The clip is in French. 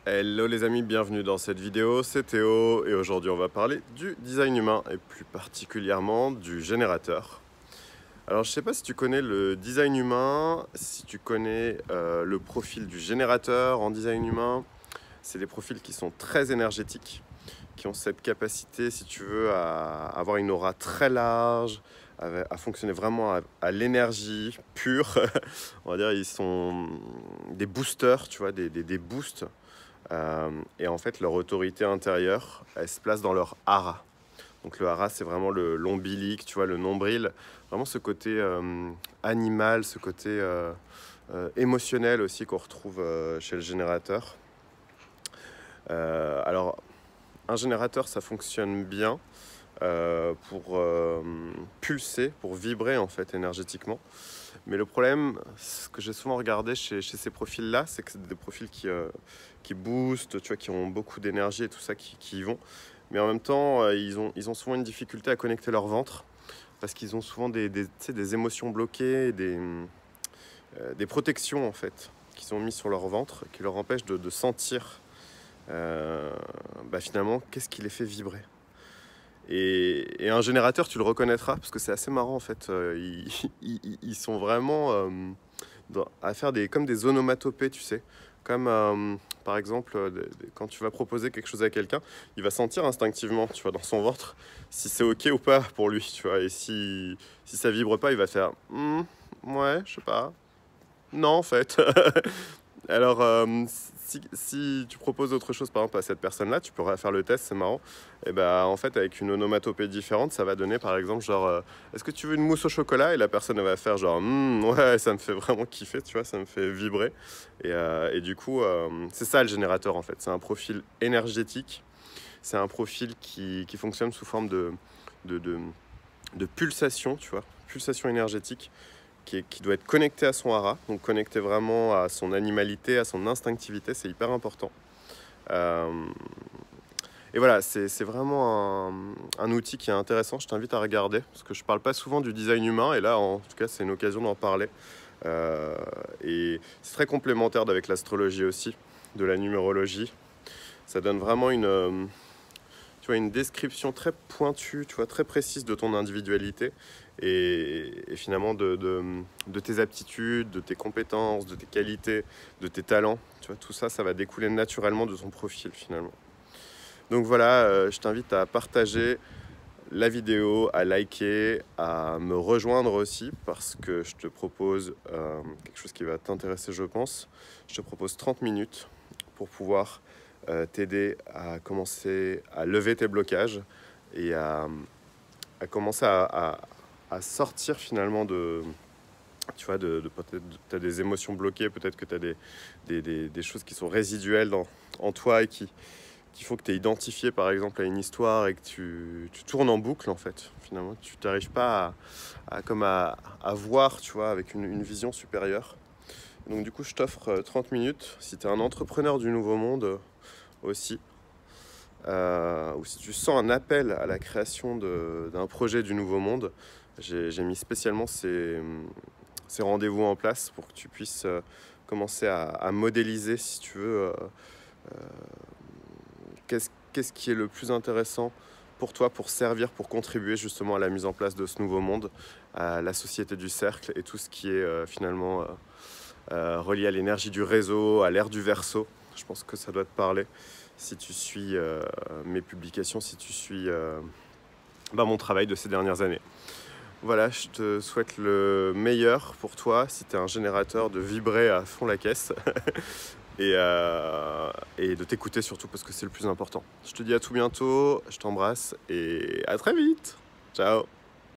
Hello les amis, bienvenue dans cette vidéo, c'est Théo et aujourd'hui on va parler du design humain et plus particulièrement du générateur. Alors je sais pas si tu connais le design humain, si tu connais le profil du générateur en design humain. C'est des profils qui sont très énergétiques, qui ont cette capacité, si tu veux, à avoir une aura très large, à fonctionner vraiment à l'énergie pure. On va dire ils sont des boosters, tu vois, des boosts. Et en fait, leur autorité intérieure, elle se place dans leur hara. Donc le hara, c'est vraiment l'ombilic, tu vois, le nombril. Vraiment ce côté animal, ce côté émotionnel aussi qu'on retrouve chez le générateur. Alors, un générateur, ça fonctionne bien pour pulser, pour vibrer en fait énergétiquement. Mais le problème, ce que j'ai souvent regardé chez ces profils-là, c'est que c'est des profils qui boostent, tu vois, qui ont beaucoup d'énergie et tout ça, qui y vont. Mais en même temps, ils ont souvent une difficulté à connecter leur ventre parce qu'ils ont souvent des émotions bloquées, des protections en fait, qui sont mises sur leur ventre, qui leur empêchent de sentir finalement qu'est-ce qui les fait vibrer. Et un générateur, tu le reconnaîtras parce que c'est assez marrant en fait. Ils sont vraiment à faire comme des onomatopées, tu sais. Comme par exemple, quand tu vas proposer quelque chose à quelqu'un, il va sentir instinctivement, tu vois, dans son ventre, si c'est ok ou pas pour lui, tu vois. Et si ça vibre pas, il va faire ouais, je sais pas. Non, en fait. Alors, si tu proposes autre chose, par exemple, à cette personne-là, tu pourrais faire le test, c'est marrant. Et en fait, avec une onomatopée différente, ça va donner, par exemple, genre, est-ce que tu veux une mousse au chocolat? Et la personne, elle va faire genre, ouais, ça me fait vraiment kiffer, tu vois, ça me fait vibrer. Et du coup, c'est ça le générateur, en fait. C'est un profil énergétique. C'est un profil qui fonctionne sous forme de pulsation, tu vois, pulsation énergétique qui doit être connecté à son hara, donc connecté vraiment à son animalité, à son instinctivité, c'est hyper important. Et voilà, c'est vraiment un outil qui est intéressant, je t'invite à regarder, parce que je parle pas souvent du design humain, et là, en tout cas, c'est une occasion d'en parler. Et c'est très complémentaire avec l'astrologie aussi, de la numérologie. Ça donne vraiment tu vois, une description très pointue, tu vois, très précise de ton individualité et finalement de tes aptitudes, de tes compétences, de tes qualités, de tes talents. Tu vois, tout ça, ça va découler naturellement de ton profil finalement. Donc voilà, je t'invite à partager la vidéo, à liker, à me rejoindre aussi parce que je te propose quelque chose qui va t'intéresser, je pense. Je te propose 30 minutes pour pouvoir t'aider à commencer à lever tes blocages et à commencer à sortir finalement tu vois, peut-être tu as des émotions bloquées, peut-être que tu as des choses qui sont résiduelles en toi et qu'il faut que tu aies identifié par exemple à une histoire et que tu tournes en boucle en fait. Finalement, tu n'arrives pas à voir, tu vois, avec une vision supérieure. Donc du coup, je t'offre 30 minutes. Si tu es un entrepreneur du nouveau monde aussi, ou si tu sens un appel à la création d'un projet du nouveau monde, j'ai mis spécialement ces rendez-vous en place pour que tu puisses commencer à modéliser, si tu veux, qu'est-ce qui est le plus intéressant pour toi, pour servir, pour contribuer justement à la mise en place de ce nouveau monde, à la société du cercle et tout ce qui est finalement relié à l'énergie du réseau, à l'ère du Verseau. Je pense que ça doit te parler si tu suis mes publications, si tu suis mon travail de ces dernières années. Voilà, je te souhaite le meilleur pour toi si tu es un générateur de vibrer à fond la caisse et de t'écouter surtout parce que c'est le plus important. Je te dis à tout bientôt, je t'embrasse et à très vite. Ciao.